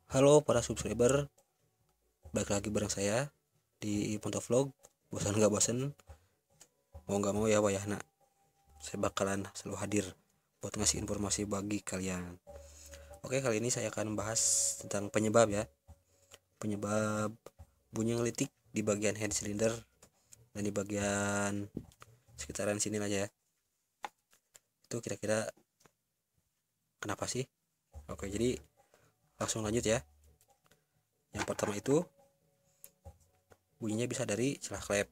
Halo para subscriber, balik lagi bareng saya di Pontovlog. Bosan gak bosan, mau gak mau ya wayahna, saya bakalan selalu hadir buat ngasih informasi bagi kalian. Oke, kali ini saya akan bahas tentang penyebab ya. Penyebab bunyi ngelitik di bagian head cylinder dan di bagian sekitaran sini aja ya. Itu kira-kira kenapa sih? Oke, jadi langsung lanjut ya. Yang pertama itu bunyinya bisa dari celah klep.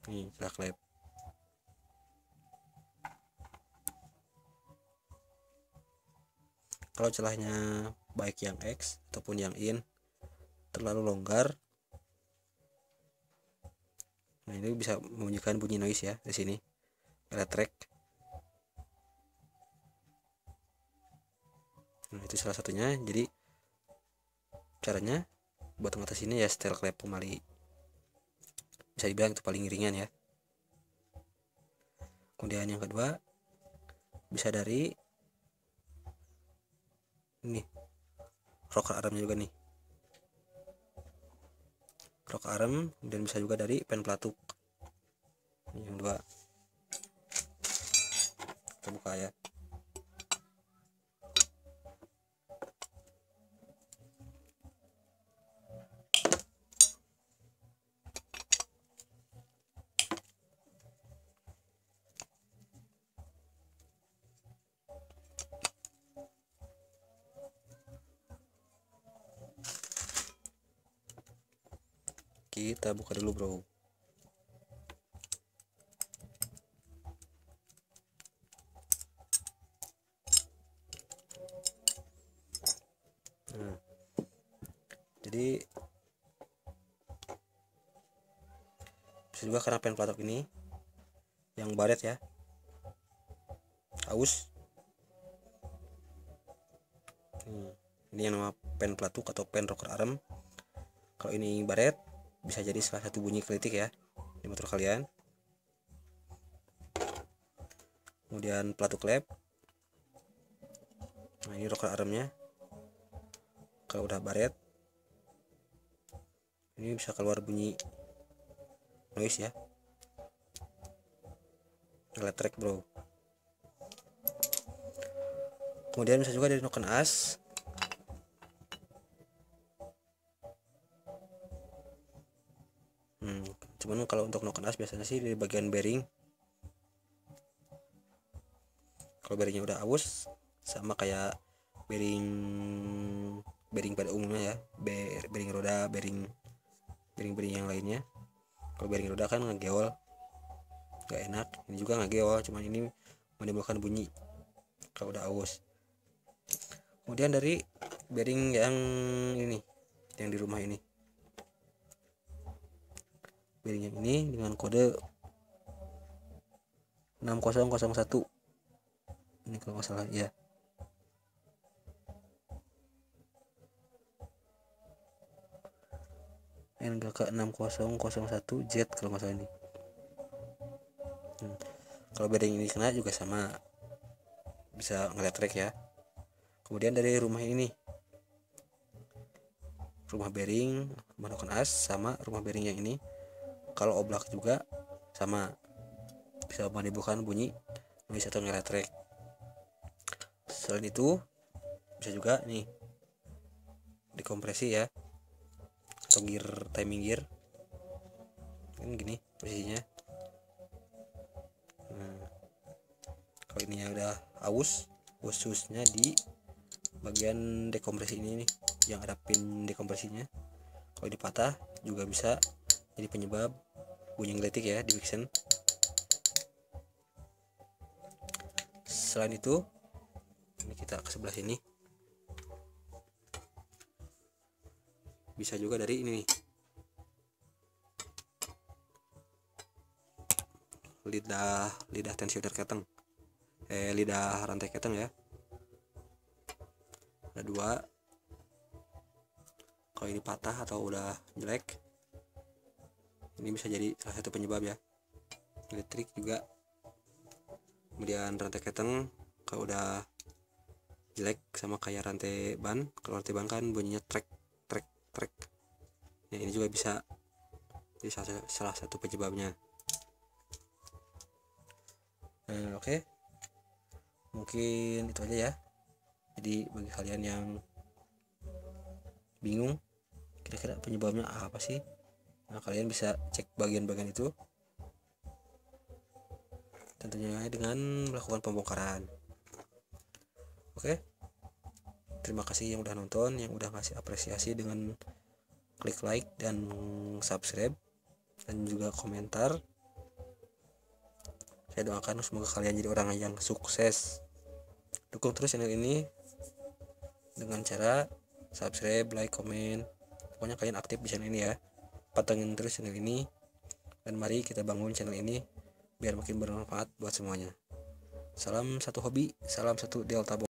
Nih, celah klep. Kalau celahnya baik yang X ataupun yang in terlalu longgar, nah ini bisa membunyikan bunyi noise ya di sini, elektrik. Nah itu salah satunya. Jadi caranya buat ngatasinnya ya setel klep kembali. Bisa dibilang itu paling ringan ya. Kemudian yang kedua bisa dari ini rocker armnya juga nih, rocker arm, dan bisa juga dari pen pelatuk. Ini yang dua, kita buka ya. Kita buka dulu bro. Nah, jadi bisa juga karena pen pelatuk ini yang baret ya, aus. Ini yang nama pen pelatuk atau pen rocker arm. Kalau ini baret, bisa jadi salah satu bunyi kritik ya di motor kalian. Kemudian pelatuk lap, nah ini rocker armnya. Kalau udah baret, ini bisa keluar bunyi noise ya, elektrik bro. Kemudian bisa juga dari noken as. Cuman kalau untuk noken as biasanya sih di bagian bearing. Kalau bearingnya udah aus, sama kayak bearing pada umumnya ya, bearing roda, bearing yang lainnya. Kalau bearing roda kan ngegeol, gak enak. Ini juga ngegeol, cuman ini menimbulkan bunyi kalau udah aus. Kemudian dari bearing yang ini, yang di rumah ini, bearing yang ini dengan kode 6001 ini kalau nggak salah ya. NGK 6001 Z kalau nggak salah ini. Kalau bearing ini kena juga sama, bisa ngeletrek ya. Kemudian dari rumah ini, rumah bearing, rumah noken as, sama rumah bearing yang ini, kalau oblak juga sama, bisa menimbulkan bunyi noise atau ngeletrek. Selain itu bisa juga nih dekompresi ya, atau gear, timing gear kan gini posisinya. Kalau ini ya udah aus, khususnya di bagian dekompresi ini nih, yang ada pin dekompresinya. Kalau dipatah juga bisa jadi penyebab bunyi ngeletik ya di Vixen. Selain itu, ini kita ke sebelah sini, bisa juga dari ini nih, lidah tensioner keteng, lidah rantai keteng ya, ada dua. Kalau ini patah atau udah jelek, ini bisa jadi salah satu penyebab ya, elektrik juga. Kemudian rantai keteng kalau udah jelek sama kayak rantai ban. Kalau rantai ban kan bunyinya trek trek trek. Nah ini juga bisa jadi salah satu penyebabnya. Nah, oke. Mungkin itu aja ya. Jadi bagi kalian yang bingung kira-kira penyebabnya apa sih, nah kalian bisa cek bagian-bagian itu tentunya dengan melakukan pembongkaran. Oke, terima kasih yang udah nonton, yang udah ngasih apresiasi dengan klik like dan subscribe dan juga komentar. Saya doakan semoga kalian jadi orang yang sukses. Dukung terus channel ini dengan cara subscribe, like, komen. Pokoknya kalian aktif di channel ini ya. Patengin terus channel ini. Dan mari kita bangun channel ini biar makin bermanfaat buat semuanya. Salam satu hobi, salam satu Delta Box.